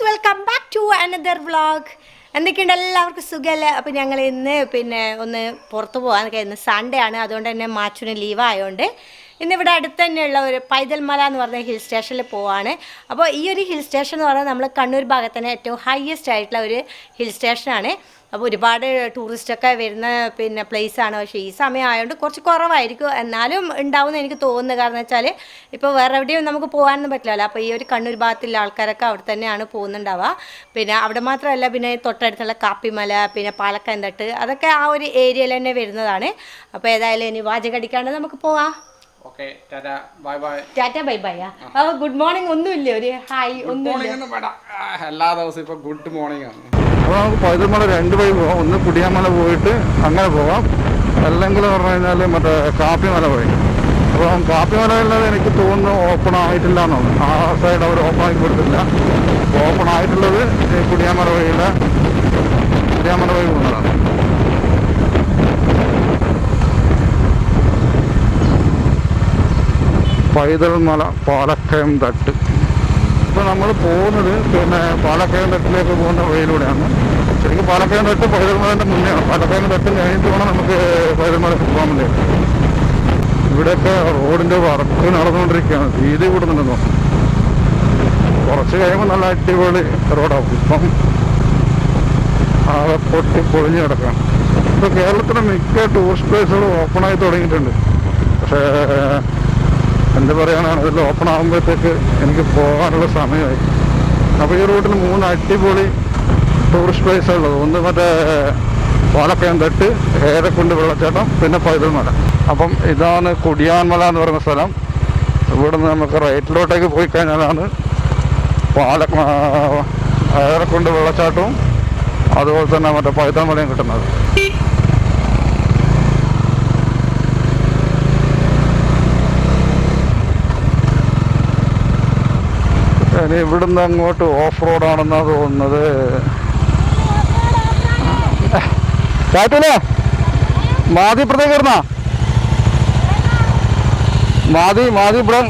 Welcome back to another vlog. എന്തൊക്കെയുണ്ട്, എല്ലാവർക്കും സുഖമല്ലേ? അപ്പോൾ ഞങ്ങൾ ഇന്ന് ഒന്ന് പുറത്ത് പോകാൻ ഇന്ന് സൺഡേ ആണ്. അതുകൊണ്ട് തന്നെ മാച്ചുവിന് ലീവ് ആയതുകൊണ്ട് ഇന്നിവിടെ അടുത്ത് തന്നെയുള്ള ഒരു പൈതൽ മല എന്ന് പറഞ്ഞ ഹിൽ സ്റ്റേഷനിൽ പോവാണ്. അപ്പോൾ ഈ ഒരു ഹിൽ സ്റ്റേഷൻ എന്ന് പറഞ്ഞാൽ നമ്മൾ കണ്ണൂർ ഭാഗത്ത് തന്നെ ഏറ്റവും ഹയസ്റ്റ് ആയിട്ടുള്ള ഒരു ഹിൽ സ്റ്റേഷനാണ്. അപ്പോൾ ഒരുപാട് ടൂറിസ്റ്റൊക്കെ വരുന്ന പ്ലേസാണ്. പക്ഷേ ഈ സമയം ആയതുകൊണ്ട് കുറച്ച് കുറവായിരിക്കും, എന്നാലും ഉണ്ടാവുമെന്ന് എനിക്ക് തോന്നുന്നത്. കാരണം വെച്ചാൽ ഇപ്പോൾ വേറെ എവിടെയും നമുക്ക് പോകാനൊന്നും പറ്റില്ലല്ലോ. അപ്പോൾ ഈ ഒരു കണ്ണൂർ ഭാഗത്തുള്ള ആൾക്കാരൊക്കെ അവിടെ തന്നെയാണ് പോകുന്നുണ്ടാവുക. അവിടെ മാത്രമല്ല, തൊട്ടടുത്തുള്ള കാപ്പിമല, പാലക്കന്തട്ട്, അതൊക്കെ ആ ഒരു ഏരിയയിൽ തന്നെ വരുന്നതാണ്. അപ്പോൾ ഏതായാലും ഇനി വാചകടിക്കാണ്ട് നമുക്ക് പോവാം. Tata bye bye. Good morning ഒന്നുമില്ലേ? ഒരു ഹായ് ഒന്നുമില്ല. എല്ലാ ദിവസവും ഇപ്പൊ ഗുഡ് മോർണിംഗ് ആണ്. അപ്പോൾ നമുക്ക് പൈതൽമല രണ്ട് വഴി പോകാം. ഒന്ന് കുടിയാമല പോയിട്ട് അങ്ങനെ പോകാം, അല്ലെങ്കിൽ പറഞ്ഞു കഴിഞ്ഞാൽ മറ്റേ കാപ്പിമല വഴി. അപ്പോൾ കാപ്പിമലയിലത് എനിക്ക് തോന്നുന്നു ഓപ്പൺ ആയിട്ടില്ല എന്നാണ്. ആ സൈഡ് അവർ ഓപ്പൺ ആക്കി കൊടുത്തില്ല. ഓപ്പൺ ആയിട്ടുള്ളത് കുടിയാമല വഴി പോകുന്നതാണ്. പൈതൽമല പാലക്കയം തട്ട്. ഇപ്പോൾ നമ്മൾ പോകുന്നത് പാലക്കയം തട്ടിലേക്ക് പോകുന്ന വഴിയിലൂടെയാണ്. ശരിക്കും പാലക്കയം തട്ട് പൈതൽമലൻ്റെ മുന്നെയാണ്. പാലക്കയം തട്ട് കഴിഞ്ഞിട്ട് വേണം നമുക്ക് പൈതൽമലക്ക് പോകാൻ വേണ്ടി. ഇവിടെയൊക്കെ റോഡിൻ്റെ വർക്ക് നടന്നുകൊണ്ടിരിക്കുകയാണ്. വീതി കൂടുന്നുണ്ടെന്നോ. കുറച്ച് കഴിയുമ്പോൾ നല്ല അടിപൊളി റോഡാവും. ഇപ്പം ആകെ പൊളിഞ്ഞ് കിടക്കുകയാണ്. ഇപ്പോൾ കേരളത്തിലെ മിക്ക ടൂറിസ്റ്റ് പ്ലേസുകളും ഓപ്പണായി തുടങ്ങിയിട്ടുണ്ട്. പക്ഷേ എന്ത് പറയാനാണ്, ഇതിൽ ഓപ്പൺ ആകുമ്പോഴത്തേക്ക് എനിക്ക് പോകാനുള്ള സമയമായി. അപ്പോൾ ഈ റൂട്ടിൽ 3 അടിപൊളി ടൂറിസ്റ്റ് പ്ലേസുള്ളത്. ഒന്ന് മറ്റേ പാലക്കയം തട്ട്, ഏരക്കുണ്ട് വെള്ളച്ചാട്ടം, പിന്നെ പൈതൽമല. അപ്പം ഇതാണ് കുടിയാൻമല എന്ന് പറയുന്ന സ്ഥലം. ഇവിടെ നിന്ന് നമുക്ക് റൈറ്റിലോട്ടേക്ക് പോയി കഴിഞ്ഞാലാണ് ഏരക്കുണ്ട് വെള്ളച്ചാട്ടവും അതുപോലെ തന്നെ മറ്റേ പൈതൽമലയും കിട്ടുന്നത്. ഇനി ഇവിടുന്ന് അങ്ങോട്ട് ഓഫ് റോഡാണെന്നാണ് തോന്നുന്നത്. കാറ്റല്ലേ മാതി ഇപ്പുറത്തേക്ക് വരുന്ന മാതി ഇവിടെ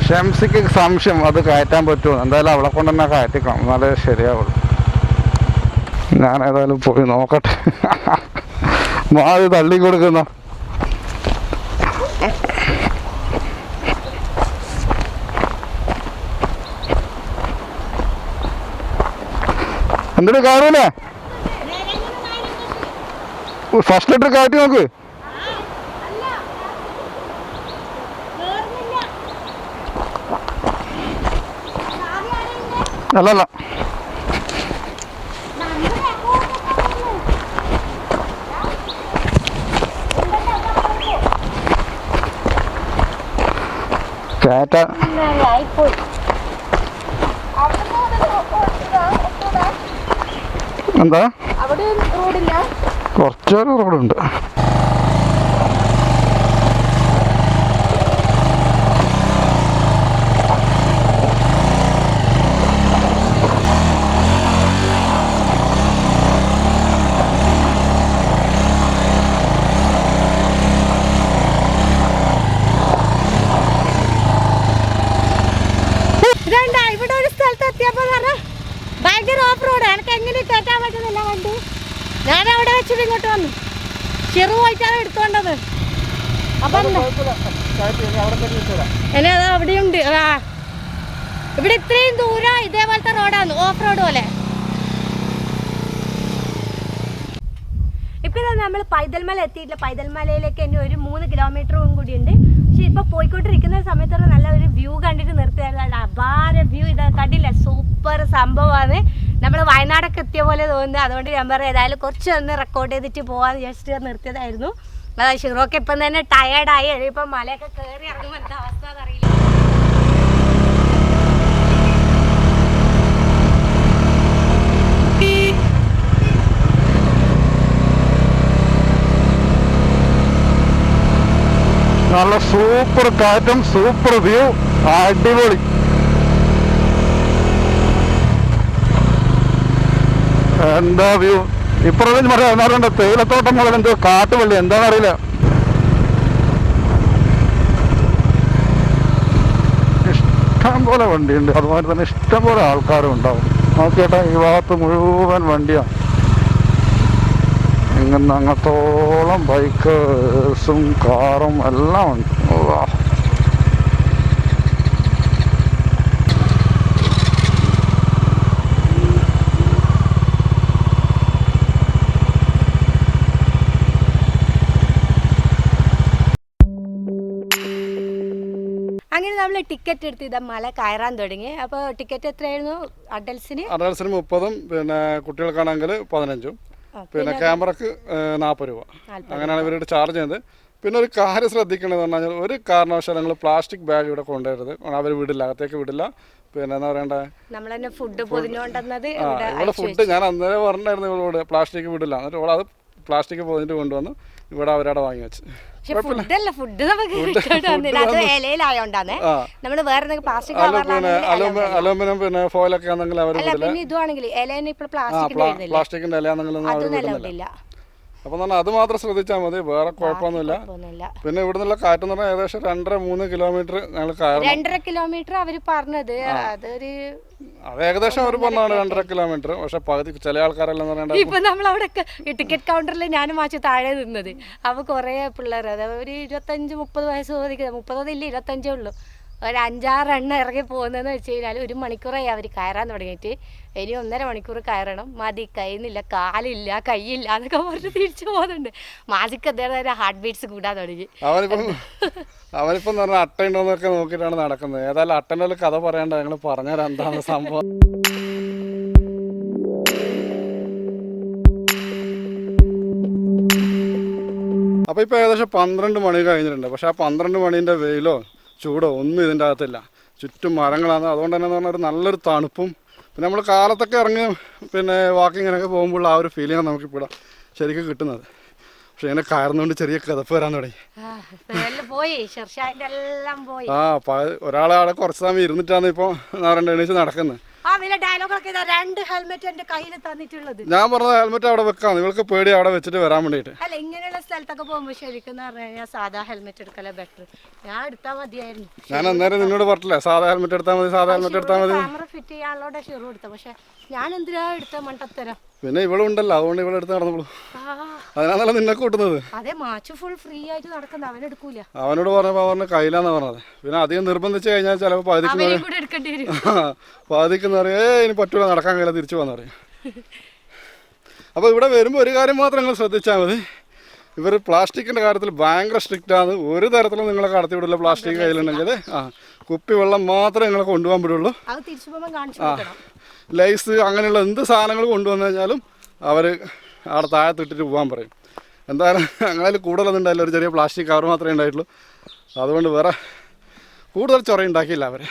ഷംസിക്ക് സംശയം അത് കയറ്റാൻ പറ്റുമോ. എന്തായാലും അവളെ കൊണ്ട് തന്നെ കയറ്റിക്കണം, എന്നാലേ ശരിയാവുള്ളൂ. ഞാൻ ഏതായാലും പോയി നോക്കട്ടെ. മാതി തള്ളി കൊടുക്കുന്ന എന്തിനു കാണൂലേ? ഫസ്റ്റ് ലെറ്റർ കയറ്റി നോക്ക്. അല്ലല്ല, കേറ്റ എന്താ കുറച്ചൊരു റോഡുണ്ട്. ഇവിടെ ഒരു സ്ഥലത്ത് എത്തിയപ്പോ ഭയങ്കര ഓഫ് റോഡ്. എനിക്ക് എങ്ങനെ കയറ്റാൻ പറ്റുന്നില്ല വണ്ടി. ഞാൻ അവിടെ വെച്ചിട്ട് ഇങ്ങോട്ട് വന്നു. ചെറു പോയിട്ടാണ് എടുത്തോണ്ടത്. അപ്പൊ ഇനി അത് അവിടെയുണ്ട്. ഇവിടെ ഇത്രയും ദൂരം ഇതേപോലത്തെ റോഡാണ്, ഓഫ് റോഡ് പോലെ. ഇപ്പൊ നമ്മൾ പൈതൽമല എത്തിയിട്ടില്ല. പൈതൽമലയിലേക്ക് തന്നെ ഒരു 3 കിലോമീറ്ററും കൂടി ഉണ്ട്. പക്ഷെ ഇപ്പൊ പോയിക്കൊണ്ടിരിക്കുന്ന സമയത്തുള്ള നല്ല ഒരു വ്യൂ കണ്ടിട്ട് നിർത്തിയായിരുന്നു. അപാര വ്യൂ. ഇത് കണ്ടില്ല, സൂപ്പർ സംഭവമാണ്. നമ്മൾ വയനാടൊക്കെ എത്തിയ പോലെ തോന്നുന്നത്. അതുകൊണ്ട് ഞാൻ പറയാം, ഏതായാലും കുറച്ചൊന്ന് റെക്കോർഡ് ചെയ്തിട്ട് പോകാൻ ജസ്റ്റ് നിർത്തിയതായിരുന്നു. അതായത് ഷിറോക്ക് ഇപ്പം തന്നെ ടയേർഡായി. ഇപ്പം മലയൊക്കെ കയറി ഇറങ്ങുമ്പോൾ എന്താ അവസ്ഥ എന്നറിയില്ല. നല്ല സൂപ്പർ കാറ്റും സൂപ്പർ വ്യൂ, അടിപൊളി. എന്താ വ്യൂ! ഇപ്പുറത്തേക്ക് പറയാറുണ്ട് തേയിലത്തോട്ടം മുതൽ എന്തോ കാട്ടുവള്ളി, എന്താണെന്നറിയില്ല. ഇഷ്ടം പോലെ വണ്ടിയുണ്ട്, അതുപോലെ തന്നെ ഇഷ്ടം പോലെ ആൾക്കാരും ഉണ്ടാവും. നോക്കിയേട്ടാ, ഈ ഭാഗത്ത് മുഴുവൻ വണ്ടിയാണ്. ഇങ്ങനെ അങ്ങത്തോളം ബൈക്കേഴ്സും കാറും എല്ലാം ഉണ്ട്. അങ്ങനെ നമ്മൾ ടിക്കറ്റ് എടുത്ത് ഇതാ മല കയറാൻ തുടങ്ങി. അപ്പോൾ ടിക്കറ്റ് എത്രയായിരുന്നു? അഡൽസിന് 30, പിന്നെ കുട്ടികൾക്കാണെങ്കിൽ 15, പിന്നെ ക്യാമറക്ക് 40 രൂപ. അങ്ങനെയാണ് ഇവരുടെ ചാർജ് ചെയ്യുന്നത്. പിന്നെ ഒരു കാര്യം ശ്രദ്ധിക്കേണ്ടത് പറഞ്ഞാൽ, ഒരു കാരണവശാലും നിങ്ങൾ പ്ലാസ്റ്റിക് ബാഗ് ഇവിടെ കൊണ്ടുവരരുത്. അവർ വിടില്ല, അകത്തേക്ക് വിടില്ല. പിന്നെ എന്താ പറയണ്ടേ, നമ്മൾ തന്നെ ഫുഡ് പൊതിഞ്ഞുകൊണ്ടുവന്നത് ഇവിടെ ഫുഡ് ഞാൻ അന്നേരം പറഞ്ഞിട്ടായിരുന്നു ഇവളോട് പ്ലാസ്റ്റിക് വിടില്ല. എന്നിട്ട് ഇവിടെ അത് പ്ലാസ്റ്റിക് പൊതിഞ്ഞിട്ട് കൊണ്ടുവന്ന് ഇവിടെ അവരവിടെ വാങ്ങി വെച്ച്. ഫുഡ് നമുക്ക് ഇലയിലായോണ്ടാണ് നമ്മള് വേറെ പ്ലാസ്റ്റിക് അലുമിനിയം പിന്നെ ഫോയിലൊക്കെ ആണെങ്കിൽ അവർ പിന്നെ ഇതുവാണെങ്കിൽ ഇലേനെ ഇപ്പോൾ പ്ലാസ്റ്റിക്കിന്റെ ഇലയാണെങ്കിലും. അപ്പം തന്നെ അത് മാത്രം ശ്രദ്ധിച്ചാൽ മതി, വേറെ കുഴപ്പമൊന്നുമില്ല. പിന്നെ ഇവിടെ നിന്നുള്ള കാറ്റ് എന്ന് പറഞ്ഞാൽ ഏകദേശം 2.5-3 കിലോമീറ്റർ ഞങ്ങൾ കയറും. 2.5 കിലോമീറ്റർ അവര് പറഞ്ഞത്, അതൊരു അത് ഏകദേശം അവർ പറഞ്ഞാണ് 2.5 കിലോമീറ്റർ. പക്ഷെ പകുതി ചില ആൾക്കാരെല്ലാം പറയണ്ട. ഇപ്പൊ നമ്മളവിടെ ടിക്കറ്റ് കൗണ്ടറിൽ ഞാനും മാച്ച് താഴെ നിന്നത്. അപ്പൊ കുറെ പിള്ളേർ, അതായത് ഒരു 25-30 വയസ്സ് ചോദിക്കുന്നത്, 30 ഇല്ല 25 ഉള്ളൂ. ഒരു 5-6 എണ്ണം ഇറങ്ങി പോകുന്നതെന്ന് വെച്ച് കഴിഞ്ഞാൽ 1 മണിക്കൂറായി അവർ കയറാൻ തുടങ്ങിയിട്ട്. ഇനി 1.5 മണിക്കൂർ കയറണം. മതി, കഴിയുന്നില്ല, കാലില്ല, കൈയില്ല എന്നൊക്കെ പറഞ്ഞ് തിരിച്ചു പോകുന്നുണ്ട്. മാജിക്ക് അദ്ദേഹം ഹാർട്ട് ബീറ്റ്സ് കൂടാൻ തുടങ്ങി. അവനിപ്പം പറഞ്ഞാൽ അട്ടയുണ്ടോന്നൊക്കെ നോക്കിയിട്ടാണ് നടക്കുന്നത്. ഏതായാലും അട്ടൻ്റെ ഒരു കഥ പറയണ്ട, ഞങ്ങൾ പറഞ്ഞുതരാം എന്താണ് സംഭവം. അപ്പോൾ ഇപ്പോൾ ഏകദേശം 12 മണി കഴിഞ്ഞിട്ടുണ്ട്. പക്ഷെ ആ 12 മണീൻ്റെ വെയിലോ ചൂടോ ഒന്നും ഇതിൻ്റെ അകത്തില്ല. ചുറ്റും മരങ്ങളാണ്. അതുകൊണ്ട് തന്നെ പറഞ്ഞാൽ ഒരു നല്ലൊരു തണുപ്പും, പിന്നെ നമ്മൾ കാലത്തൊക്കെ ഇറങ്ങി പിന്നെ വാക്കിങ്ങിനൊക്കെ പോകുമ്പോൾ ആ ഒരു ഫീലിംഗ് നമുക്കിപ്പോൾ ശരിക്കും കിട്ടുന്നത്. പക്ഷെ ഇങ്ങനെ കയറുന്നതുകൊണ്ട് ചെറിയ കിതപ്പ് വരാൻ തുടങ്ങി. ഒരാളെ അവിടെ കുറച്ച് സമയം ഇരുന്നിട്ടാണ് ഇപ്പോൾ എണീച്ച് നടക്കുന്നത്. ഞാൻ പറഞ്ഞ ഹെൽമെറ്റ് അവിടെ വെക്കാം, നിങ്ങൾക്ക് പേടി അവിടെ വെച്ചിട്ട് വരാൻ വേണ്ടിയിട്ട്. അല്ല, ഇങ്ങനെയുള്ള സ്ഥലത്തൊക്കെ പോകുമ്പോൾ ശരിക്കും സാധാ ഹെൽമെറ്റ് എടുക്കല ബെറ്റർ. ഞാൻ എടുത്താൽ മതിയായിരുന്നു. ഞാൻ അന്നേരം നിന്നോട് പറഞ്ഞില്ലേ, സാധാ ഹെൽമെറ്റ് എടുത്താൽ മതി, സാധാ ഹെൽമെറ്റ് എടുത്താൽ മതി. ക്യാമറ ഫിറ്റ് ചെയ്യാനുള്ള ഷെറു എടുത്ത, പക്ഷെ ഞാൻ എന്തിനാ എടുത്ത മണ്ടത്തരം. പിന്നെ ഇവളുണ്ടല്ലോ, അതുകൊണ്ട് ഇവളെടുത്ത് നടന്നോളൂ. അതിനാണല്ലോ നിന്നെ കൂട്ടുന്നത്. അതെ, മാച്ച് ഫുൾ ഫ്രീ ആയിട്ട് നടക്കുന്നത്, അവനെടുക്കൂല. അവനോട് പറഞ്ഞ കയ്യിലാന്ന് പറഞ്ഞത്. പിന്നെ അധികം നിർബന്ധിച്ച് കഴിഞ്ഞാൽ ചിലപ്പോൾ പാതിക്കുന്ന അറിയാം, ഇനി പറ്റൂല, നടക്കാൻ കഴിയില്ല, തിരിച്ചു പോകാൻ അറിയാം. അപ്പോൾ ഇവിടെ വരുമ്പോൾ ഒരു കാര്യം മാത്രം നിങ്ങൾ ശ്രദ്ധിച്ചാൽ മതി. ഇവർ പ്ലാസ്റ്റിക്കിൻ്റെ കാര്യത്തിൽ ഭയങ്കര സ്ട്രിക്റ്റ് ആണ്. ഒരു തരത്തിലും നിങ്ങളെ കടത്തി വിടില്ല. പ്ലാസ്റ്റിക് കയ്യിലുണ്ടെങ്കിൽ കുപ്പി വെള്ളം മാത്രമേ നിങ്ങളെ കൊണ്ടുപോകാൻ പറ്റുള്ളൂ. ലൈസ് അങ്ങനെയുള്ള എന്ത് സാധനങ്ങൾ കൊണ്ടുവന്നു കഴിഞ്ഞാലും അവർ അവിടെ താഴത്തിട്ടിട്ട് പോകാൻ പറയും. എന്തായാലും അങ്ങനെ കൂടുതലൊന്നും ഉണ്ടായില്ല, ഒരു ചെറിയ പ്ലാസ്റ്റിക് കവർ മാത്രമേ ഉണ്ടായിട്ടുള്ളൂ. അതുകൊണ്ട് വേറെ കൂടുതൽ ചൊറയുണ്ടാക്കിയില്ല അവർ.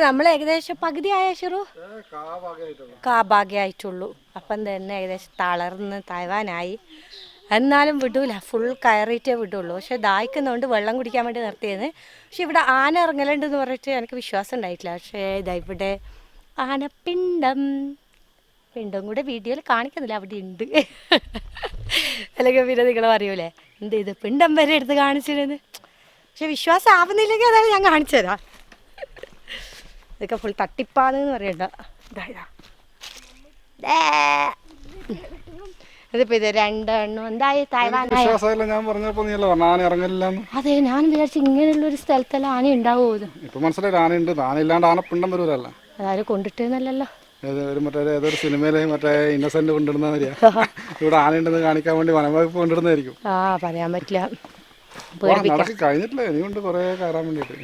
നമ്മൾ ഏകദേശം പകുതിയായ ഷെറു ഭാഗ്യമായിട്ടുള്ളൂ. അപ്പം തന്നെ ഏകദേശം തളർന്ന് തയ്വാനായി. എന്നാലും വിടൂല, ഫുൾ കയറിയിട്ടേ വിടുള്ളൂ. പക്ഷെ ദാഹിക്കുന്നതുകൊണ്ട് വെള്ളം കുടിക്കാൻ വേണ്ടി നിർത്തിയത്. പക്ഷെ ഇവിടെ ആന ഇറങ്ങലുണ്ടെന്ന് പറഞ്ഞിട്ട് എനിക്ക് വിശ്വാസം ഉണ്ടായിട്ടില്ല. പക്ഷേ ഇതാ ഇവിടെ ആനപ്പിണ്ടം കൂടെ വീഡിയോയിൽ കാണിക്കുന്നില്ല, അവിടെ ഉണ്ട്. അല്ലെങ്കിൽ പിന്നെ നിങ്ങൾ പറയൂലേ എന്ത് ഇത് പിണ്ടം വരെ എടുത്ത് കാണിച്ചിരുന്ന്. പക്ഷെ വിശ്വാസം ആവുന്നില്ലെങ്കിൽ അതാണ് ഞാൻ കാണിച്ചു തരാം. ഇതൊക്കെ ഫുൾ തട്ടിപ്പാന്ന് പറയണ്ട. ഇതിപ്പോ ഇത് 2 എണ്ണം എന്തായി തായ്വാനായ. അതെ, ഞാൻ വിചാരിച്ചു ഇങ്ങനെയുള്ള ഒരു സ്ഥലത്തെല്ലാം ആന ഉണ്ടാവുമോ. ഇപ്പൊ മനസ്സിലായി ആനയുണ്ട്, ആനയില്ലാണ്ട് ആനപ്പിണ്ടം വരൂലല്ലോ. അതാരും കൊണ്ടിട്ടേന്നല്ലോ. ഏതൊരു സിനിമയിലെ മറ്റേ ഇന്നസെന്റ് കൊണ്ടിടുന്ന ഇവിടെ ആനയുണ്ടെന്ന് കാണിക്കാൻ വേണ്ടി വനംവകുപ്പ് കൊണ്ടിടുന്നതായിരിക്കും. പറയാൻ പറ്റില്ല, കഴിഞ്ഞിട്ടില്ല, ഇനിയുണ്ട് കുറെ കയറാൻ വേണ്ടിട്ട്.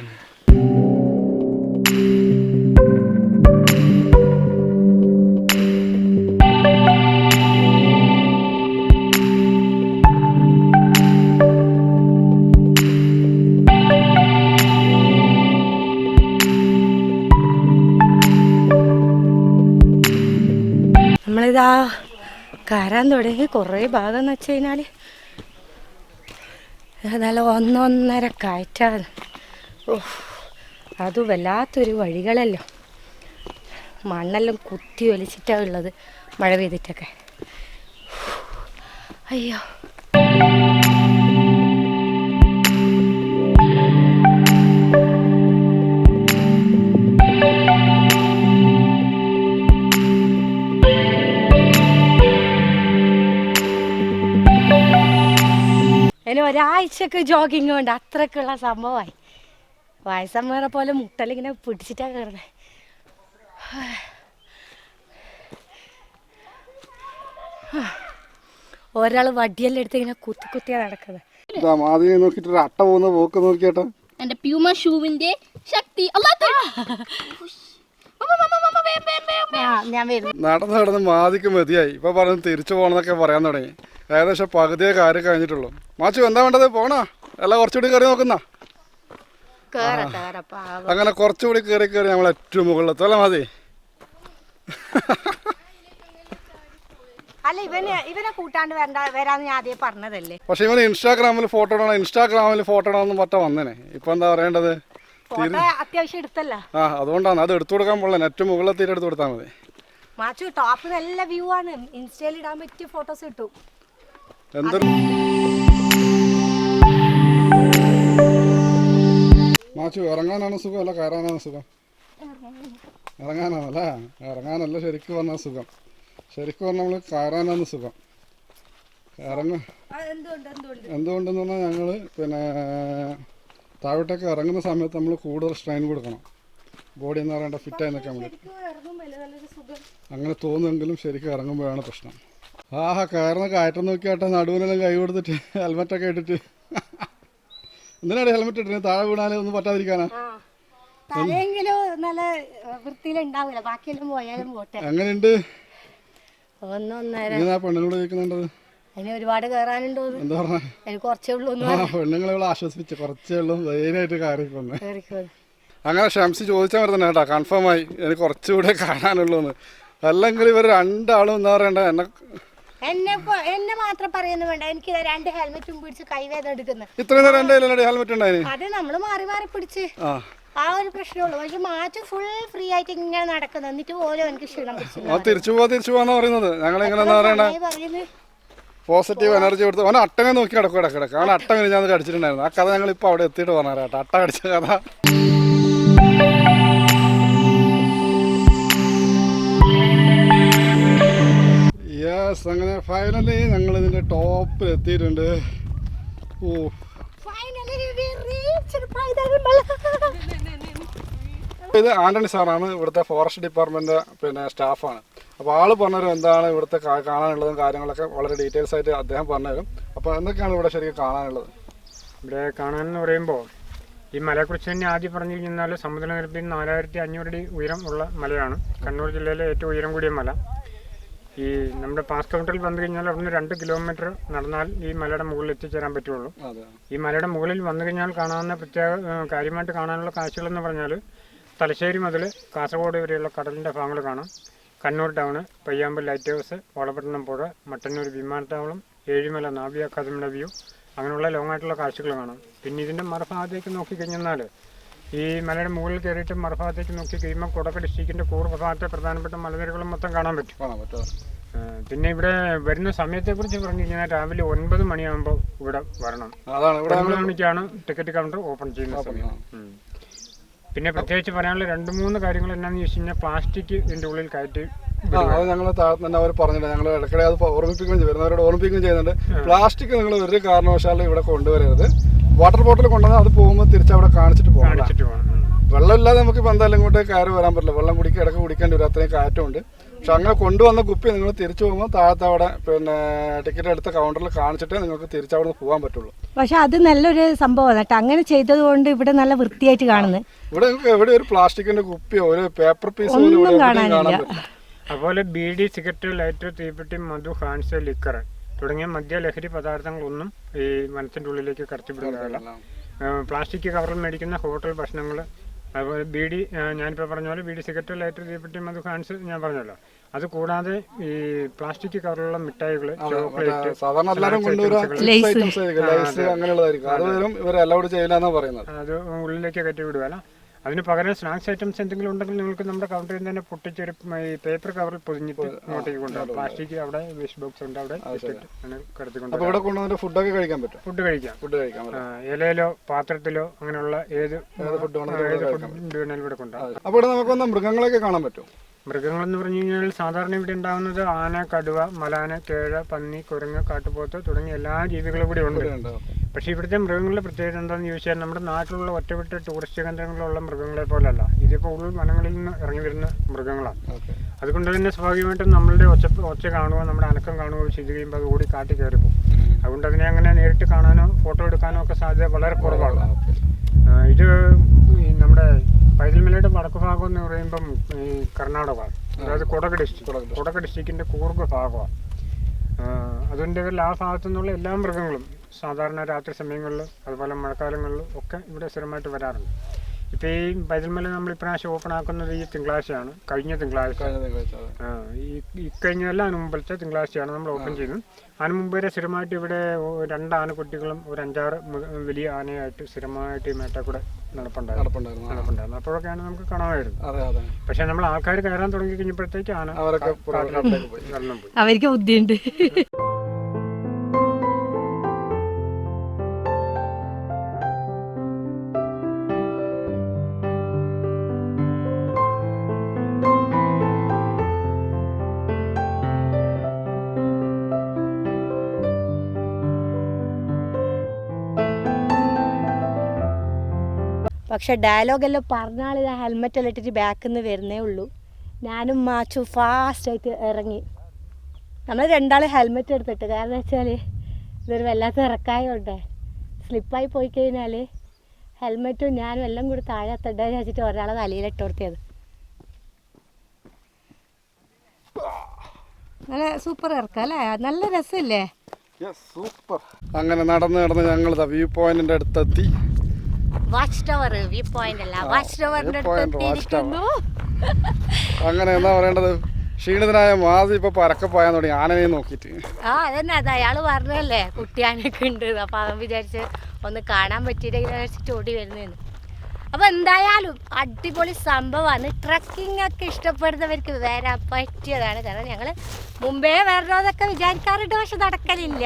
കയറാൻ തുടങ്ങി കുറേ ഭാഗം എന്ന് വെച്ച് കഴിഞ്ഞാൽ നല്ല 1.5 കയറ്റാണ്. ഓ, അത് വല്ലാത്തൊരു വഴികളല്ലോ. മണ്ണെല്ലാം കുത്തി ഒലിച്ചിട്ടാണ് ഉള്ളത് മഴ പെയ്തിട്ടൊക്കെ. അയ്യോ, അതിന് ഒരാഴ്ചക്ക് ജോഗിങ് കൊണ്ട് അത്രക്കുള്ള സംഭവമായി. വയസ്സമ്മേറെ പോലെ മുട്ടലിങ്ങനെ പിടിച്ചിട്ടാണ് കയറുന്നത്. ഒരാൾ വടിയെല്ലാം എടുത്ത് ഇങ്ങനെ കുത്തി കുത്തിയാ നടക്കുന്നത്. ആദ്യം നോക്കിട്ട് ഒരു അട്ട പോകുന്ന പോക്ക് നോക്കിയേട്ടാ. എന്റെ പ്യൂമ ഷൂവിന്റെ ശക്തി ഞാൻ വരുന്നു. നടന്ന് മാതിക്ക് മതിയായി. ഇപ്പൊ പറഞ്ഞ് തിരിച്ചു പോകണമെന്നൊക്കെ പറയാൻ തുടങ്ങി. ഏകദേശം പകുതിയെ കാര്യം കഴിഞ്ഞിട്ടുള്ളൂ. മാച്ചു എന്താ വേണ്ടത്? പോണാ അല്ല കുറച്ചുകൂടി കയറി നോക്കുന്ന? അങ്ങനെ കുറച്ചുകൂടി കയറി കയറി നമ്മൾ ഏറ്റവും മുകളിലെത്തും അല്ലേ മതി? അല്ല, ഇവനെ കൂട്ടാണ്ട് വരാന്ന് ഞാൻ ആദ്യം പറഞ്ഞതല്ലേ. പക്ഷെ ഇവന് ഇൻസ്റ്റാഗ്രാമിൽ ഫോട്ടോ ഇടണമെന്ന് മറ്റേ വന്നേനെ. ഇപ്പൊ എന്താ പറയേണ്ടത്? അത്യാവശ്യം എടുത്തല്ല. അതുകൊണ്ടാണ് അത് എടുത്തു കൊടുക്കാൻ പോളെ. നെറ്റ് മുകളിലെത്തിയിട്ട് എടുത്തു കൊടുത്താൽ മതി. മാച്ചു ടോപ്പ് നല്ല വ്യൂ ആണ്. ഇൻസ്റ്റയിൽ ഇടാൻ പറ്റിയ ഫോട്ടോസ് കിട്ടും. എന്തൊരു മാച്ചു ഇറങ്ങാനാണ് സുഖം അല്ല കയറാനാണ് സുഖം? ഇറങ്ങാനാണല്ലേ? ഇറങ്ങാനല്ല ശരിക്കും പറഞ്ഞാൽ സുഖം. ശരിക്കും പറഞ്ഞാൽ നമ്മൾ കയറാനാണ് സുഖം. എന്തുകൊണ്ടെന്ന് പറഞ്ഞാൽ ഞങ്ങൾ പിന്നെ താഴോട്ടൊക്കെ ഇറങ്ങുന്ന സമയത്ത് നമ്മൾ കൂടുതൽ സ്ട്രെയിൻ കൊടുക്കണം. ബോഡി എന്ന് പറയേണ്ട ഫിറ്റായി നിൽക്കാൻ വേണ്ടി. അങ്ങനെ തോന്നുമെങ്കിലും ശരിക്കും ഇറങ്ങുമ്പോഴാണ് പ്രശ്നം. കയറുന്ന കയറ്റം നോക്കിയാട്ടെ നടുവിനെല്ലാം കൈ കൊടുത്തിട്ട് ഹെൽമെറ്റൊക്കെ ഇട്ടിട്ട്. എന്തിനാണ് ഹെൽമെറ്റ് ഇട്ടിട്ട്? താഴെ വീണാലും ഒന്നും പറ്റാതിരിക്കാനാ? എങ്ങനെയുണ്ട്? പെണ്ണുങ്ങളോട് ചോദിക്കുന്നുണ്ടത്. ഒരുപാട് കയറാനുണ്ടോ? എന്താ പറഞ്ഞ? കുറച്ചേ ഉള്ളൂ. പെണ്ണുങ്ങളെ ആശ്വസിപ്പിച്ച് കുറച്ചേ ഉള്ളൂ ധൈര്യമായിട്ട് കയറിക്കൊന്ന്. അങ്ങനെ ഷംസി ചോദിച്ചാൽ വരുന്നുണ്ട് കേട്ടോ. കൺഫേം ആയി എനിക്ക് കുറച്ചുകൂടെ കാണാനുള്ളൂ എന്ന്. അല്ലെങ്കിൽ ഇവർ രണ്ടാളും എന്താ പറയണ്ട എന്നെ മാത്രം പറയുന്നു വേണ്ട. എനിക്ക് 2 ഹെൽമെറ്റും പിടിച്ച് കൈവേദന എടുക്കുന്നത്. ഇത്രയും നേരം എന്റെ ഹെൽമെറ്റ് ഉണ്ടായിരുന്നു. അത് നമ്മള് മാറി മാറി പിടിച്ച് ആ ഒരു പ്രശ്നമുള്ളൂ. പക്ഷെ മാച്ച് ഫുൾ ഫ്രീ ആയിട്ട് ഇങ്ങനെ നടക്കുന്നത്. എന്നിട്ട് പോലും എനിക്ക് ക്ഷീണം പിടിച്ചു. തിരിച്ചു പോവാന്ന് പറയുന്നത്. ഞങ്ങൾ എങ്ങനെ പറയണ്ട പോസിറ്റീവ് എനർജി കൊടുത്ത് അവൻ അട്ടനെ നോക്കി കിടക്കും. അവൻ അട്ട ഞാൻ കടിച്ചിട്ടുണ്ടായിരുന്നു. ആ കഥ ഞങ്ങൾ ഇപ്പൊ അവിടെ എത്തിയിട്ട് പറഞ്ഞാൽ കേട്ടോ. അട്ട കടിച്ച കഥ. യെസ്, അങ്ങനെ ഫൈനലി ഞങ്ങൾ ഇതിന്റെ ടോപ്പിൽ എത്തിയിട്ടുണ്ട്. ഇത് ആന്റണി സാറാണ്, ഇവിടുത്തെ ഫോറസ്റ്റ് ഡിപ്പാർട്ട്മെന്റ് പിന്നെ സ്റ്റാഫാണ്. അപ്പോൾ ആള് പറഞ്ഞുതരും എന്താണ് ഇവിടുത്തെ കാണാനുള്ളതും കാര്യങ്ങളൊക്കെ വളരെ ഡീറ്റെയിൽസ് ആയിട്ട് അദ്ദേഹം പറഞ്ഞുതരും. അപ്പോൾ എന്തൊക്കെയാണ് ഇവിടെ ശരിക്കും കാണാനുള്ളത്? ഇവിടെ കാണാനെന്ന് പറയുമ്പോൾ ഈ മലയെക്കുറിച്ച് തന്നെ ആദ്യം പറഞ്ഞു കഴിഞ്ഞാൽ സമുദ്രനിരപ്പിൽ 4500 അടി ഉയരം ഉള്ള മലയാണ്. കണ്ണൂർ ജില്ലയിലെ ഏറ്റവും ഉയരം കൂടിയ മല. ഈ നമ്മുടെ പാസ് കൗണ്ടറിൽ വന്നു കഴിഞ്ഞാൽ അവിടുന്ന് 2 കിലോമീറ്റർ നടന്നാൽ ഈ മലയുടെ മുകളിൽ എത്തിച്ചേരാൻ പറ്റുള്ളൂ. ഈ മലയുടെ മുകളിൽ വന്നു കഴിഞ്ഞാൽ കാണാവുന്ന കാര്യമായിട്ട് കാണാനുള്ള കാഴ്ചകളെന്ന് പറഞ്ഞാൽ തലശ്ശേരി മുതൽ കാസർഗോഡ് വരെയുള്ള കടലിൻ്റെ ഭാഗങ്ങൾ കാണാം. Kannur town, Payyambal light house, Valapattanam പുഴ, മട്ടന്നൂർ വിമാനത്താവളം, ഏഴിമല നാവിക അക്കാദമിയുടെ വ്യൂ, അങ്ങനെയുള്ള ലോങ്ങായിട്ടുള്ള കാഴ്ചകൾ കാണാം. പിന്നെ ഇതിൻ്റെ മറുഭാഗത്തേക്ക് നോക്കിക്കഴിഞ്ഞാൽ ഈ മലയുടെ മുകളിൽ കയറിയിട്ട് മറുഭാഗത്തേക്ക് നോക്കി കഴിയുമ്പോൾ കൊടക് ഡിസ്ട്രിക്റ്റിൻ്റെ കൂർഗ് ഭാഗത്തെ പ്രധാനപ്പെട്ട മലനിരകളും മൊത്തം കാണാൻ പറ്റും. പിന്നെ ഇവിടെ വരുന്ന സമയത്തെക്കുറിച്ച് പറഞ്ഞു കഴിഞ്ഞാൽ രാവിലെ 9 മണിയാകുമ്പോൾ ഇവിടെ വരണം. 9 മണിക്കാണ് ടിക്കറ്റ് കൗണ്ടർ ഓപ്പൺ ചെയ്യുന്ന സമയം. പിന്നെ പ്രത്യേകിച്ച് പറയാനുള്ള 2-3 കാര്യങ്ങൾ എന്നാന്ന് ചോദിച്ചു കഴിഞ്ഞാൽ പ്ലാസ്റ്റിക് ഇതിൻ്റെ ഉള്ളിൽ കയറ്റി അത് ഞങ്ങൾ തന്നെ അവർ പറഞ്ഞില്ല. ഞങ്ങൾ ഇടയ്ക്കിടെ അത് ഓർമ്മിപ്പിക്കുകയും വരുന്നവരോട് ഓർമ്മിപ്പിക്കുകയും ചെയ്യുന്നുണ്ട്. പ്ലാസ്റ്റിക് നിങ്ങൾ ഒരു കാരണവശാലും ഇവിടെ കൊണ്ടുവരരുത്. വാട്ടർ ബോട്ടിൽ കൊണ്ടുവന്നാൽ അത് പോകുമ്പോൾ തിരിച്ച് അവിടെ കാണിച്ചിട്ട് പോകണം. വെള്ളമില്ലാതെ നമുക്ക് ഇപ്പം എന്തായാലും ഇങ്ങോട്ട് കയറി വരാൻ പറ്റില്ല. വെള്ളം ഇടയ്ക്ക് കുടിക്കേണ്ടി വരും. അത്രയും കാറ്റുണ്ട്. പക്ഷെ അങ്ങനെ കൊണ്ടുവന്ന കുപ്പി നിങ്ങൾ തിരിച്ചു പോകുമ്പോൾ താഴത്തെ അവിടെ പിന്നെ ടിക്കറ്റ് എടുത്ത കൗണ്ടറിൽ കാണിച്ചിട്ടേ നിങ്ങൾക്ക് തിരിച്ചവിടെ നിന്ന് പോകാൻ പറ്റുള്ളൂ. പക്ഷെ അത് നല്ലൊരു സംഭവമാണ് കേട്ടോ. അങ്ങനെ ചെയ്തത് കൊണ്ട് ഇവിടെ നല്ല വൃത്തിയായിട്ട് കാണുന്നത്. ഇവിടെ നിങ്ങൾക്ക് എവിടെ ഒരു പ്ലാസ്റ്റിക്കിന്റെ കുപ്പിയോ ഒരു പേപ്പർ പീസോ ഒന്നും കാണാനില്ല. അതുപോലെ ബീഡി, സിഗരറ്റ്, ലൈറ്റർ, തീപ്പെട്ടി, മധു, ഹാൻസ്, ലിക്കർ തുടങ്ങിയ മദ്യലഹരി പദാർത്ഥങ്ങളൊന്നും ഈ വനത്തിൻ്റെ ഉള്ളിലേക്ക് കടത്തിവിടുന്നതല്ല. പ്ലാസ്റ്റിക് കവറിൽ മേടിക്കുന്ന ഹോട്ടൽ ഭക്ഷണങ്ങൾ, അതുപോലെ ബീഡി, ഞാനിപ്പോൾ പറഞ്ഞ പോലെ ബീഡി, സിഗരറ്റ്, ലൈറ്റർ, തീപ്പെട്ടി, മധു, ഹാൻസ് ഞാൻ പറഞ്ഞല്ലോ, അത് കൂടാതെ ഈ പ്ലാസ്റ്റിക് കവറിലുള്ള മിഠായികൾ, ചോക്ലേറ്റ്, സാധാരണ എല്ലാവരും അങ്ങനെയുള്ളതായിരിക്കും. അത് വരും ഇവർ അലൗഡ് ചെയ്യില്ല എന്നാ പറയുന്നത്. അത് ഉള്ളിലേക്ക് കയറ്റി വിടുകയല്ല. അതിന് പകരം സ്നാക്സ് ഐറ്റംസ് എന്തെങ്കിലും ഉണ്ടെങ്കിൽ നിങ്ങൾക്ക് നമ്മുടെ കൗണ്ടറിൽ തന്നെ പൊട്ടിച്ചൊരു ഈ പേപ്പർ കവറിൽ പൊതിഞ്ഞിട്ട് ഇങ്ങോട്ടേക്ക് കൊണ്ടുപോകും. പ്ലാസ്റ്റിക് അവിടെ വേസ്റ്റ് ബോക്സ് ഉണ്ട്, അവിടെ കടത്തിക്കൊണ്ട് ഇവിടെ കൊണ്ടുവന്നിട്ട് ഫുഡൊക്കെ കഴിക്കാൻ പറ്റും. ഫുഡ് കഴിക്കാം. ഇലയിലോ പാത്രത്തിലോ അങ്ങനെയുള്ള ഏത് ഫുഡ് വേണമെങ്കിലും ഇവിടെ കൊണ്ടുപോകാം. അപ്പോൾ ഇവിടെ നമുക്കൊന്ന് മൃഗങ്ങളൊക്കെ കാണാൻ പറ്റും. മൃഗങ്ങളെന്ന് പറഞ്ഞു കഴിഞ്ഞാൽ സാധാരണ ഇവിടെ ഉണ്ടാകുന്നത് ആന, കടുവ, മലാന, കേഴ, പന്നി, കുരങ്ങ്, കാട്ടുപോത്ത് തുടങ്ങിയ എല്ലാ ജീവികളും കൂടി ഉണ്ട്. പക്ഷേ ഇവിടുത്തെ മൃഗങ്ങളുടെ പ്രത്യേകത എന്താണെന്ന് ചോദിച്ചാൽ നമ്മുടെ നാട്ടിലുള്ള ഒറ്റപ്പെട്ട ടൂറിസ്റ്റ് കേന്ദ്രങ്ങളിലുള്ള മൃഗങ്ങളെ പോലല്ല. ഇതിപ്പോൾ ഉൾ വനങ്ങളിൽ നിന്ന് ഇറങ്ങി വരുന്ന മൃഗങ്ങളാണ്. അതുകൊണ്ട് തന്നെ സ്വാഭാവികമായിട്ടും നമ്മളുടെ ഒച്ച കാണുക, നമ്മുടെ അനക്കം കാണുക ചെയ്ത് കഴിയുമ്പോൾ അത് ഓടി കാട്ടി കയറി പോകും. അതുകൊണ്ട് അതിനെ അങ്ങനെ നേരിട്ട് കാണാനോ ഫോട്ടോ എടുക്കാനോ ഒക്കെ സാധ്യത വളരെ കുറവാണ്. ഇത് നമ്മുടെ പൈതൽമലയുടെ വടക്ക് ഭാഗം എന്ന് പറയുമ്പം ഈ കർണാടകമാണ്, അതായത് കൊടക് ഡിസ്ട്രിക്റ്റിന്റെ കൂർഗ് ഭാഗമാണ്. അതുകൊണ്ട് ആ ഭാഗത്തു നിന്നുള്ള എല്ലാ മൃഗങ്ങളും സാധാരണ രാത്രി സമയങ്ങളിലും അതുപോലെ മഴക്കാലങ്ങളിലും ഒക്കെ ഇവിടെ സ്ഥിരമായിട്ട് വരാറുണ്ട്. ഇപ്പോൾ ഈ പൈതൽമല നമ്മൾ ഇപ്രാവശ്യം ഓപ്പൺ ആക്കുന്നത് ഈ തിങ്കളാഴ്ചയാണ്, കഴിഞ്ഞ തിങ്കളാഴ്ച. ഈ കഴിഞ്ഞല്ല, അതിന് മുമ്പത്തെ തിങ്കളാഴ്ചയാണ് നമ്മൾ ഓപ്പൺ ചെയ്തത്. അതിന് മുമ്പ് വരെ സ്ഥിരമായിട്ട് ഇവിടെ 2 ആനക്കുട്ടികളും ഒരു 5-6 വലിയ ആനയായിട്ട് സ്ഥിരമായിട്ട് ഈ മേട്ടക്കൂടെ നടപ്പുണ്ടായിരുന്നു. അപ്പോഴൊക്കെയാണ് നമുക്ക് കാണാമായിരുന്നു. പക്ഷെ നമ്മൾ ആൾക്കാർ കയറാൻ തുടങ്ങി കഴിഞ്ഞപ്പോഴത്തേക്ക് ആന അവർക്ക് ബുദ്ധിയുണ്ട്. പക്ഷെ ഡയലോഗെല്ലാം പറഞ്ഞാൽ ഇത് ഹെൽമെറ്റ് എല്ലാം ഇട്ടിട്ട് ബാക്കിൽ നിന്ന് വരുന്നേ ഉള്ളൂ. ഞാനും മാച്ചു ഫാസ്റ്റായിട്ട് ഇറങ്ങി. നമ്മൾ 2 ഹെൽമെറ്റ് എടുത്തിട്ട്, കാരണം വെച്ചാൽ ഇതൊരു വല്ലാത്ത ഇറക്കായുണ്ട്. സ്ലിപ്പായി പോയി കഴിഞ്ഞാൽ ഹെൽമെറ്റും ഞാനും എല്ലാം കൂടി താഴെ എത്തണ്ടേ വെച്ചിട്ട് ഒരാളെ തലയിലിട്ട് കൊടുത്തത്. നല്ല സൂപ്പർ ഇറക്കാം അല്ലേ, നല്ല രസമല്ലേ? സൂപ്പർ. അങ്ങനെ നടന്ന് ഞങ്ങൾ വ്യൂ പോയിന്റിന്റെ അടുത്തെത്തി. വാച്ച് ടവർ, വ്യൂ പോയിന്റ് അല്ല, വാച്ച് ടവറിന്റെ അടുത്തെത്തിയിരിക്കുന്നു. അങ്ങനെ എന്താ പറയേണ്ടത്, ക്ഷീണിതനായ മാസി ഇപ്പൊ പരക്കെ പോയാൻ തുടങ്ങി ആനനെ നോക്കിയിട്ട്. അതന്നെ, അത് അയാള് പറഞ്ഞല്ലേ കുട്ടിയാനൊക്കെ ഉണ്ട്. അപ്പൊ അവൻ വിചാരിച്ച് ഒന്ന് കാണാൻ പറ്റിയിട്ടെങ്കിൽ വെച്ചിട്ട് ഓടി വരുന്നതെന്ന്. അപ്പൊ എന്തായാലും അടിപൊളി സംഭവമാണ്. ട്രക്കിംഗ് ഒക്കെ ഇഷ്ടപ്പെടുന്നവർക്ക് വരാൻ പറ്റിയതാണ്. കാരണം ഞങ്ങള് മുമ്പേ വരണോന്നൊക്കെ വിചാരിക്കാറുണ്ട്, പക്ഷെ നടക്കലില്ല.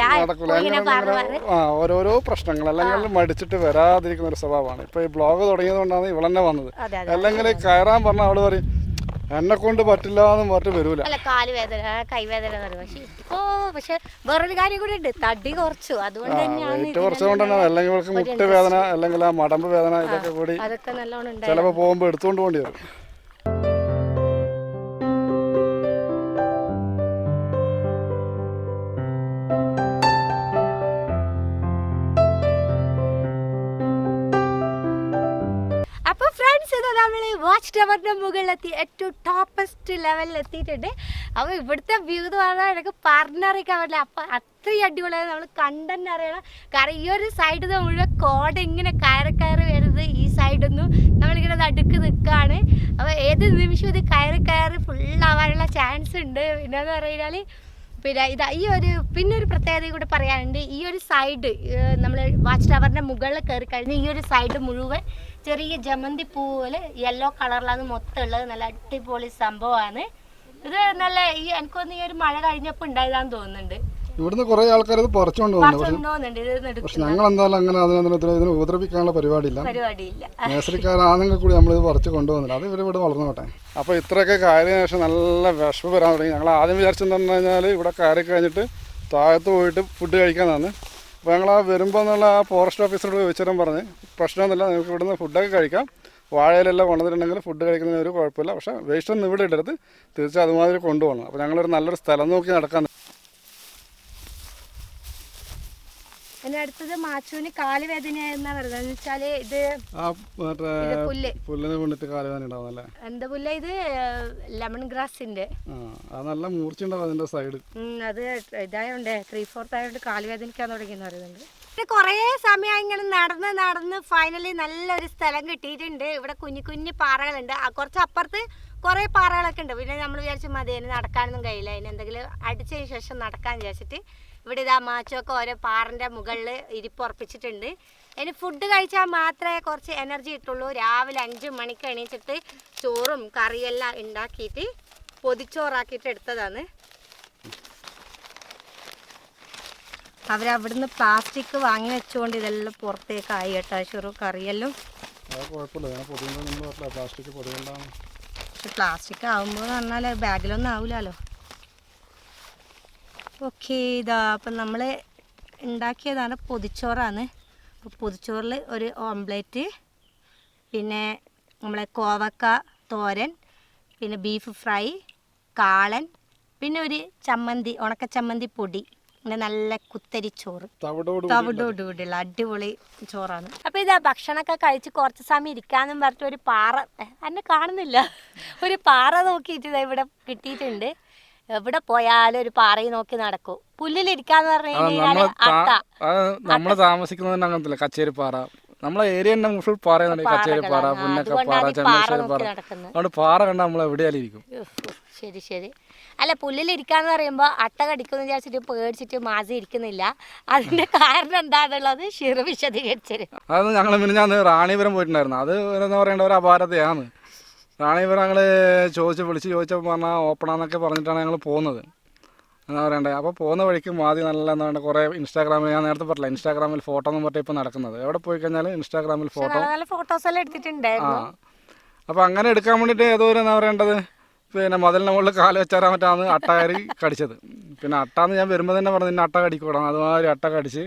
ഓരോരോ പ്രശ്നങ്ങൾ അല്ലെങ്കിൽ മടിച്ചിട്ട് വരാതിരിക്കുന്ന ഒരു സ്വഭാവമാണ്. ഇപ്പൊ ഈ ബ്ലോഗ് തുടങ്ങിയത് കൊണ്ടാണ് ഇവളെന്നെ വന്നത്. അല്ലെങ്കിൽ കയറാൻ പറഞ്ഞ അവള് പറയും എന്നെ കൊണ്ട് പറ്റില്ല എന്നും പറഞ്ഞിട്ട് വരൂല. അല്ല, കാലുവേദന, കൈവേദന പറയും. പക്ഷെ ഇപ്പോ വേറൊരു കാര്യം കൂടി ഉണ്ട്, തടി കുറച്ചു. അതുകൊണ്ട് കുറച്ചുകൊണ്ടാണ്. അല്ലെങ്കിൽ ഇവൾക്ക് മുട്ടുവേദന അല്ലെങ്കിൽ ആ മടമ്പ് വേദന ഇതൊക്കെ കൂടി അതൊക്കെ നല്ലോണം ഉണ്ട്. ചിലപ്പോ പോകുമ്പോ എടുത്തുകൊണ്ട് പോകേണ്ടി വരും. അപ്പോൾ ഫ്രണ്ട്സ്, ഇത് നമ്മൾ വാച്ച് ടവറിൻ്റെ മുകളിലെത്തി, ഏറ്റവും ടോപ്പസ്റ്റ് ലെവലിൽ എത്തിയിട്ടുണ്ട്. അപ്പോൾ ഇവിടുത്തെ വ്യൂ എന്ന് പറഞ്ഞാൽ എനിക്ക് പറഞ്ഞറിയിക്കാൻ പറ്റില്ല. അപ്പം അത്രയും അടിപൊളിയായി നമ്മൾ കണ്ടെന്നെ അറിയണം. കാരണം ഈ ഒരു സൈഡിൽ നിന്ന് മുഴുവൻ കോട ഇങ്ങനെ കയറി വരുന്നത്, ഈ സൈഡൊന്നും നമ്മളിങ്ങനെ നടുക്ക് നിൽക്കുകയാണ്. അപ്പോൾ ഏത് നിമിഷവും ഇത് കയറി ഫുള്ളാവാനുള്ള ചാൻസ് ഉണ്ട്. പിന്നെന്ന് പറഞ്ഞാൽ പിന്നെ പിന്നൊരു പ്രത്യേകത കൂടെ പറയാനുണ്ട്. ഈ ഒരു സൈഡ് നമ്മൾ വാച്ച് ടവറിൻ്റെ മുകളിൽ കയറി കഴിഞ്ഞാൽ ഈ ഒരു സൈഡ് മുഴുവൻ ചെറിയ ജമന്തി പൂ പോലെ യെല്ലോ കളറിലാണ് മൊത്തം ഉള്ളത്. നല്ല അടിപൊളി സംഭവമാണ് ഇത്. നല്ല എനിക്കൊന്ന് ഈ ഒരു മഴ കഴിഞ്ഞപ്പോൾ ഉണ്ടായതാന്ന് തോന്നുന്നുണ്ട്. ഇവിടുന്ന് കുറെ ആൾക്കാർ ഇത് പറിച്ചുകൊണ്ട് പോകുന്നുണ്ട്. പക്ഷെ ഞങ്ങൾ എന്തായാലും അങ്ങനെ ഇതിനെ ഉപദ്രവിക്കാനുള്ള പരിപാടിയില്ല. നേഴ്സറിക്കാരാണെങ്കിൽ കൂടി നമ്മളിത് പറിച്ച് കൊണ്ടുപോകുന്നില്ല. അത് ഇവരിവിടെ വളർന്നോട്ടെ. അപ്പോൾ ഇത്രയൊക്കെ കയറിയതിനു ശേഷം നല്ല വിഷമം വരാൻ തുടങ്ങി. ഞങ്ങൾ ആദ്യം വിചാരിച്ചെന്ന് പറഞ്ഞു കഴിഞ്ഞാൽ ഇവിടെ കയറി കഴിഞ്ഞിട്ട് താഴത്ത് പോയിട്ട് ഫുഡ് കഴിക്കാമെന്നാണ്. അപ്പോൾ ഞങ്ങൾ ആ വരുമ്പോൾ എന്നുള്ള ആ ഫോറസ്റ്റ് ഓഫീസറോട് ചോദിച്ചാലും പറഞ്ഞ് പ്രശ്നമൊന്നുമില്ല, നിങ്ങൾക്ക് ഇവിടുന്ന് ഫുഡൊക്കെ കഴിക്കാം, വാഴയിലെല്ലാം കൊണ്ടുവന്നിട്ടുണ്ടെങ്കിൽ ഫുഡ് കഴിക്കുന്നതിന് ഒരു കുഴപ്പമില്ല, പക്ഷേ വേസ്റ്റൊന്നും ഇവിടെ ഇടരുത്, തിരിച്ച് അതുമാതിരി കൊണ്ടുപോകണം. അപ്പോൾ ഞങ്ങളൊരു നല്ലൊരു സ്ഥലം നോക്കി നടക്കാൻ. പിന്നെ അടുത്തത് മാച്ചുവിന് കാലുവേദനയായിരുന്നാ പറയുന്നത്. എന്ന് വെച്ചാല് ഇത് പുല്ലിനെ കൊണ്ടിട്ട് കാലുവേദന ഉണ്ടാവുന്നല്ലേ? എന്താ പുല്ല ഇത്? ലെമൺ ഗ്രാസിന്റെ നല്ല മൂർച്ചയുണ്ടാവും അതിന്റെ സൈഡ്. അത് ഇതായോണ്ട് 3/4 ആയോണ്ട് കാലുവേദനയ്ക്കാൻ തുടങ്ങിയെന്ന് പറയുന്നുണ്ട്. കുറേ സമയം ഇങ്ങനെ നടന്ന് ഫൈനലി നല്ലൊരു സ്ഥലം കിട്ടിയിട്ടുണ്ട്. ഇവിടെ കുഞ്ഞു പാറകളുണ്ട്. കുറച്ച് അപ്പുറത്ത് കുറേ പാറകളൊക്കെ ഉണ്ട്. പിന്നെ നമ്മൾ വിചാരിച്ചു മതി, അതിന് നടക്കാനൊന്നും കഴിയില്ല, അതിന് എന്തെങ്കിലും അടിച്ചതിന് ശേഷം നടക്കാമെന്ന് വിചാരിച്ചിട്ട് ഇവിടെ ഇതാ മാച്ചൊക്കെ ഓരോ പാറിൻ്റെ മുകളിൽ ഇരിപ്പുറപ്പിച്ചിട്ടുണ്ട്. ഇനി ഫുഡ് കഴിച്ചാൽ മാത്രമേ കുറച്ച് എനർജി കിട്ടുള്ളൂ. രാവിലെ 5 മണിക്ക് എണീച്ചിട്ട് ചോറും കറിയെല്ലാം ഉണ്ടാക്കിയിട്ട് പൊതിച്ചോറാക്കിയിട്ട് എടുത്തതാണ്. അവരവിടുന്ന് പ്ലാസ്റ്റിക് വാങ്ങി വെച്ചുകൊണ്ട് ഇതെല്ലാം പുറത്തേക്കായി കേട്ടോ. ഷുറു കറിയെല്ലാം പക്ഷെ പ്ലാസ്റ്റിക് ആകുമ്പോൾ പറഞ്ഞാൽ ബാഗിലൊന്നും ആവില്ലല്ലോ. ഓക്കെ, ഇതാ അപ്പം നമ്മൾ ഉണ്ടാക്കിയതാണ് പൊതിച്ചോറാണ്. അപ്പോൾ പൊതിച്ചോറിൽ ഒരു ഓംപ്ലേറ്റ്, പിന്നെ നമ്മളെ കോവക്ക തോരൻ, പിന്നെ ബീഫ് ഫ്രൈ, കാളൻ, പിന്നെ ഒരു ചമ്മന്തി, ഉണക്ക ചമ്മന്തി പൊടി, പിന്നെ നല്ല കുത്തരിച്ചോറ്, തവിടോടുകൂടിയുള്ള അടിപൊളി ചോറാണ്. അപ്പോൾ ഇതാ ഭക്ഷണമൊക്കെ കഴിച്ച് കുറച്ച് സമയം ഇരിക്കാമെന്നും പറഞ്ഞിട്ട് ഒരു പാറ, എന്നെ കാണുന്നില്ല, ഒരു പാറ നോക്കിയിട്ട് ഇതാ ഇവിടെ കിട്ടിയിട്ടുണ്ട്. എവിടെ പോയാലും ഒരു പാറയും നോക്കി നടക്കൂ. പുല്ലിലിരിക്കാന്ന് പറഞ്ഞു കഴിഞ്ഞാൽ നമ്മള് താമസിക്കുന്നത് അങ്ങനത്തെ കച്ചേരിപ്പാറ, നമ്മളെ ഏരിയ ഫുൾ പാറയാണ്. കച്ചേരിപ്പാറ, പുന്നക്കപ്പാറ, ചന്ദ്രശേരിപ്പാറ. അതുകൊണ്ട് പാറ കണ്ട നമ്മൾ എവിടെയാലും ഇരിക്കും. ശരി ശരി. അല്ല, പുല്ലിലിരിക്കാന്ന് പറയുമ്പോൾ അട്ട കടിക്കുമെന്ന് വിചാരിച്ചിട്ട് പേടിച്ചിട്ട് മാസി ഇരിക്കുന്നില്ല. അതിന്റെ കാരണം എന്താണെന്നുള്ളത് ഷിറു വിശദീകരിച്ചത്. അത് ഞങ്ങൾ ഞാൻ റാണിപുരം പോയിട്ടുണ്ടായിരുന്നു. അത് എന്താ പറയേണ്ട ഒരു അപാരതയാണ്. റാണിപുരം ഞങ്ങൾ വിളിച്ച് ചോദിച്ചപ്പോൾ പറഞ്ഞാൽ ഓപ്പണാന്നൊക്കെ പറഞ്ഞിട്ടാണ് ഞങ്ങൾ പോകുന്നത്. എന്താ പറയണ്ടേ, അപ്പോൾ പോകുന്ന വഴിക്ക് ആദ്യം നല്ല എന്താ പറയുക കുറേ ഇൻസ്റ്റാഗ്രാമിൽ, ഞാൻ നേരത്തെ പറഞ്ഞില്ല, ഇൻസ്റ്റാഗ്രാമിൽ ഫോട്ടോ എന്ന് പറഞ്ഞിട്ട് ഇപ്പോൾ നടക്കുന്നത്. എവിടെ പോയി കഴിഞ്ഞാൽ ഇൻസ്റ്റാഗ്രാമിൽ ഫോട്ടോസെല്ലാം എടുത്തിട്ടുണ്ടായിരുന്നു. അപ്പോൾ അങ്ങനെ എടുക്കാൻ വേണ്ടിയിട്ട് ഏതോ ഒരു എന്താ പറയേണ്ടത്, പിന്നെ മതിലിൻ്റെ മുകളിൽ കാല് വെച്ചാൽ മറ്റാണ് അട്ട കയറി കടിച്ചത്. പിന്നെ അട്ടാന്ന് ഞാൻ വരുമ്പോൾ തന്നെ പറഞ്ഞു ഇന്ന അട്ട കടിക്കൂടാ, അതുമാതിരി അട്ട കടിച്ച്.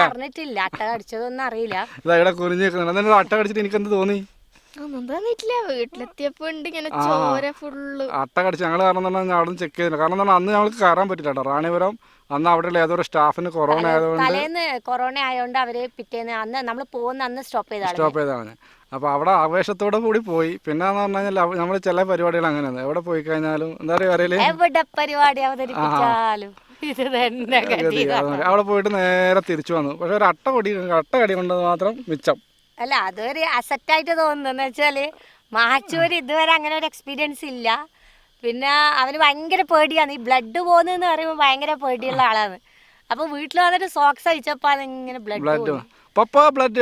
അറിഞ്ഞിട്ടില്ല അട്ട കടിച്ചതൊന്നും അറിയില്ല. ഇതാ ഇവിടെ കുറിഞ്ഞ് നിൽക്കുന്നുണ്ട്. എന്നിട്ട് അട്ട കടിച്ചിട്ട് എനിക്കെന്ത് തോന്നി? വീട്ടിലെത്തിയപ്പോ ഇങ്ങനെ ചോര ഫുള്ള് അട്ട കടിച്ച്. ഞങ്ങൾ കാരണം തന്നെ അവിടെ നിന്ന് ചെക്ക് ചെയ്തില്ല. കാരണം എന്താണ് അന്ന് ഞങ്ങൾക്ക് കയറാൻ പറ്റില്ല കേട്ടോ റാണിപുരം. അന്ന് അവിടെയുള്ള ഏതൊരു സ്റ്റാഫിന് കൊറോണ ആയതുകൊണ്ട്, കൊറോണ ആയതുകൊണ്ട് അവര് പിറ്റേന്ന് അന്ന് നമ്മൾ പോകുന്ന അന്ന് സ്റ്റോപ്പ് ചെയ്താണ്. അപ്പോൾ അവിടെ ആവേശത്തോടെ കൂടി പോയി. പിന്നെ എന്ന് പറഞ്ഞു കഴിഞ്ഞാൽ നമ്മൾ ചില പരിപാടികൾ അങ്ങനെയാണ്. എവിടെ പോയി കഴിഞ്ഞാലും എന്താ പറയുക, എവിടെ പരിപാടി അവതരിപ്പിച്ചാലും അവിടെ പോയിട്ട് നേരെ തിരിച്ചു വന്നു. പക്ഷെ ഒരു അട്ട കടി കൊണ്ടത് മാത്രം മിച്ചം. അല്ല, അതൊരു അസറ്റായിട്ട് തോന്നുന്നു. വെച്ചാല് മാച്ചൂര് ഇതുവരെ അങ്ങനെ ഒരു എക്സ്പീരിയൻസ് ഇല്ല. പിന്നെ അവന് ഭയങ്കര പേടിയാണ്. ഈ ബ്ലഡ് പോകുന്നതെന്ന് പറയുമ്പോൾ ഭയങ്കര പേടിയുള്ള ആളാണ്. അപ്പൊ വീട്ടിൽ വന്നിട്ട് സോക്സ് അടിച്ചപ്പോ അതിങ്ങനെ ബ്ലഡ് പപ്പ ബ്ലഡ്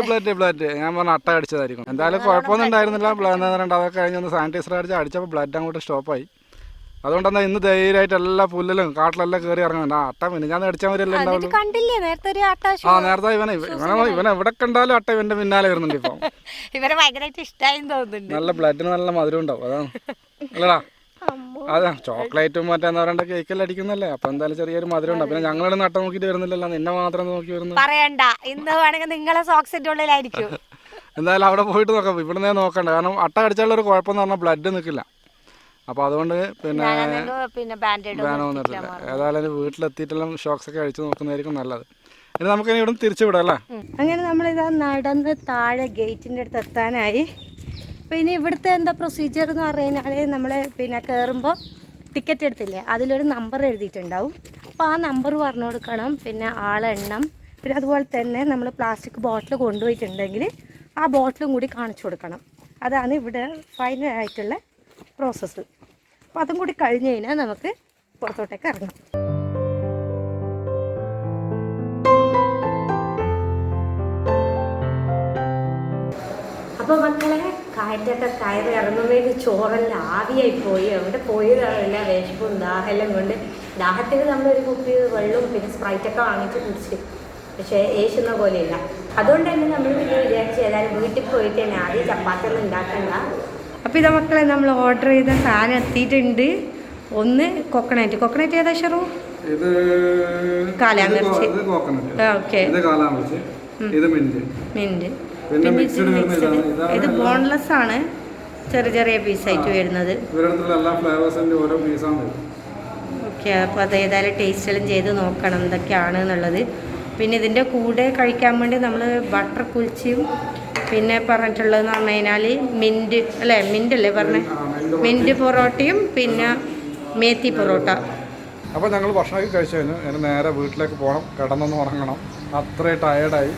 ഞാൻ പറഞ്ഞ അട്ട അടിച്ചതായിരിക്കും. എന്തായാലും കുഴപ്പമൊന്നും ഉണ്ടായിരുന്നില്ല. എന്താ പറയണ്ട, അതൊക്കെ കഴിഞ്ഞൊന്ന് സാനിറ്റൈസർ അടിച്ചപ്പോൾ ബ്ലഡ് അങ്ങോട്ട് സ്റ്റോപ്പായി. അതുകൊണ്ടെന്താ ഇന്ന് ധൈര്യമായിട്ട് എല്ലാ പുല്ലിലും കാട്ടിലെല്ലാം കയറി ഇറങ്ങുന്നുണ്ട്. ആ അട്ട പിന്നെ ഞാൻ അടിച്ചാൽ മതിയല്ലേ ഉണ്ടാവുള്ളൂ. നേരത്തെ ഇവനെ എവിടെ കണ്ടാലും അട്ട ഇവന്റെ പിന്നാലെ വരുന്നുണ്ട്. ഇപ്പൊ ഇവരെ ഭയങ്കരമായിട്ട് ഇഷ്ടമായെന്ന് തോന്നുന്നുണ്ട്. നല്ല ബ്ലഡിന് നല്ല മധുരം ഉണ്ടാവും. അതാണ് അല്ലടാ, അതാ ചോക്ലേറ്റും മറ്റേന്ന് പറയണ്ട കേക്കെല്ലാം അടിക്കുന്നല്ലേ. അപ്പൊ എന്തായാലും ചെറിയൊരു മധുരം ഉണ്ടാവും. പിന്നെ ഞങ്ങളുടെ നട്ട നോക്കിയിട്ട് വരുന്നില്ലല്ലോ, നിന്നെ മാത്രം നോക്കി വരുന്നു. പറയണ്ട, ഇന്ന് വേണമെങ്കിൽ നിങ്ങളെ സോക്സിന്റെ ഉള്ളിലായിരിക്കും. എന്തായാലും അവിടെ പോയിട്ട് നോക്കാം. ഇവിടുന്ന് നോക്കണ്ട. കാരണം അട്ട കടിച്ചാലുള്ള ഒരു കുഴപ്പമെന്ന് പറഞ്ഞാൽ ബ്ലഡ് നിൽക്കില്ല. അപ്പോൾ അതുകൊണ്ട് പിന്നെ ബാനൊന്നും ഏതായാലും വീട്ടിലെത്തിയിട്ടെല്ലാം ഷോക്സ് ഒക്കെ അഴിച്ചു നോക്കുന്നതായിരിക്കും നല്ലത്. ഇനി നമുക്ക് ഇവിടെ തിരിച്ചു വിടാം അല്ലേ. അങ്ങനെ നമ്മളിതാ നടന്ന് താഴെ ഗേറ്റിൻ്റെ അടുത്ത് എത്താനായി. അപ്പോൾ ഇനി ഇവിടുത്തെ എന്താ പ്രൊസീജിയർ എന്ന് പറഞ്ഞു കഴിഞ്ഞാൽ നമ്മൾ പിന്നെ കയറുമ്പോൾ ടിക്കറ്റ് എടുത്തില്ലേ, അതിലൊരു നമ്പർ എഴുതിയിട്ടുണ്ടാവും. അപ്പോൾ ആ നമ്പർ പറഞ്ഞു കൊടുക്കണം. പിന്നെ ആളെണ്ണം, പിന്നെ അതുപോലെ തന്നെ നമ്മൾ പ്ലാസ്റ്റിക് ബോട്ടിൽ കൊണ്ടുപോയിട്ടുണ്ടെങ്കിൽ ആ ബോട്ടിലും കൂടി കാണിച്ചു കൊടുക്കണം. അതാണ് ഇവിടെ ഫൈനലായിട്ടുള്ള പ്രോസസ്സ്. അപ്പോൾ അതും കൂടി കഴിഞ്ഞ് കഴിഞ്ഞാൽ നമുക്ക് പുറത്തോട്ടേക്ക് ഇറങ്ങാം. അപ്പോൾ മക്കളെ, കാറ്റൊക്കെ കയറി ഇറങ്ങുന്നതിന് ചോറെല്ലാം ആവിയായി പോയി. എവിടെ പോയതാണില്ല, വിശപ്പും ദാഹെല്ലാം കൊണ്ട്. ദാഹത്തിന് നമ്മളൊരു കുപ്പി വെള്ളവും പിന്നെ സ്പ്രൈറ്റൊക്കെ വാങ്ങിച്ച് കുടിച്ച്, പക്ഷേ ഏശുന്ന പോലെയില്ല. അതുകൊണ്ട് തന്നെ നമ്മൾ പിന്നെ വിചാരിച്ച് ഏതായാലും വീട്ടിൽ പോയിട്ട് തന്നെ ആദ്യം ചപ്പാത്തിയൊന്നും ഉണ്ടാക്കണ്ട. അപ്പോൾ ഇതാ മക്കളെ, നമ്മൾ ഓർഡർ ചെയ്ത സാധനം എത്തിയിട്ടുണ്ട്. ഒന്ന് കൊക്കനറ്റ് ഏതാ ഷെറു? ഇത് കാലാമിർച്ചി. ഓക്കെ, ഇത് മിന്റ്. പിന്നെ ഇത് ബോൺലെസ് ആണ്, ചെറിയ പീസായിട്ട് വരുന്നത്. ഓക്കെ, അപ്പോൾ അത് ഏതായാലും ടേസ്റ്റെല്ലാം ചെയ്ത് നോക്കണം എന്തൊക്കെയാണ് എന്നുള്ളത്. പിന്നെ ഇതിൻ്റെ കൂടെ കഴിക്കാൻ വേണ്ടി നമ്മൾ ബട്ടർ കുൽച്ചിയും പിന്നെ പറഞ്ഞിട്ടുള്ളതെന്ന് പറഞ്ഞു കഴിഞ്ഞാൽ മിൻ്റ് പറഞ്ഞേ, മിൻ്റ് പൊറോട്ടയും പിന്നെ മേത്തി പൊറോട്ട. അപ്പോൾ ഞങ്ങൾ ഭക്ഷണമൊക്കെ കഴിച്ചു കഴിഞ്ഞു. ഇനി നേരെ വീട്ടിലേക്ക് പോകണം, കിടന്നൊന്ന് ഉറങ്ങണം. അത്രയും ടയേർഡായി.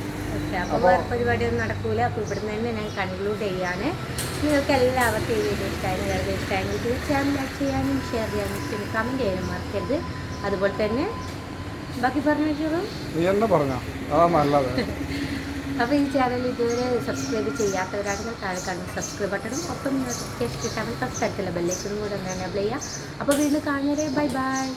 അപ്പോൾ വേറെ പരിപാടിയൊന്നും നടക്കൂല. അപ്പോൾ ഇവിടുന്ന് തന്നെ ഞാൻ കൺക്ലൂഡ് ചെയ്യാണ്. നിങ്ങൾക്ക് എല്ലാവർക്കും ഈ വീഡിയോ ഇഷ്ടമായി, വെറുതെ ഇഷ്ടമായെങ്കിൽ തീർച്ചയായും ലൈക്ക് ചെയ്യാനും ഷെയർ ചെയ്യാനും പിന്നെ കമൻറ്റ് ചെയ്യാനും മറക്കരുത്. അതുപോലെ തന്നെ ബാക്കി പറഞ്ഞു വെച്ചോളൂ. നീ എന്നെ പറഞ്ഞോ, അതാ നല്ലത്. അപ്പോൾ ഈ ചാനൽ ഇതുവരെ സബ്സ്ക്രൈബ് ചെയ്യാത്തവരാണെങ്കിൽ താഴെ കാണുന്ന സബ്സ്ക്രൈബ് ബട്ടണും ഒപ്പം നോട്ടിഫിക്കേഷൻ കിട്ടാൻ തൊട്ടടുത്തുള്ള ബെല്ലൈക്കനും കൂടെ ഒന്ന് എനേബിൾ ചെയ്യുക. അപ്പോൾ വീണ്ടും കാണുന്നവരെ ബൈ ബൈ.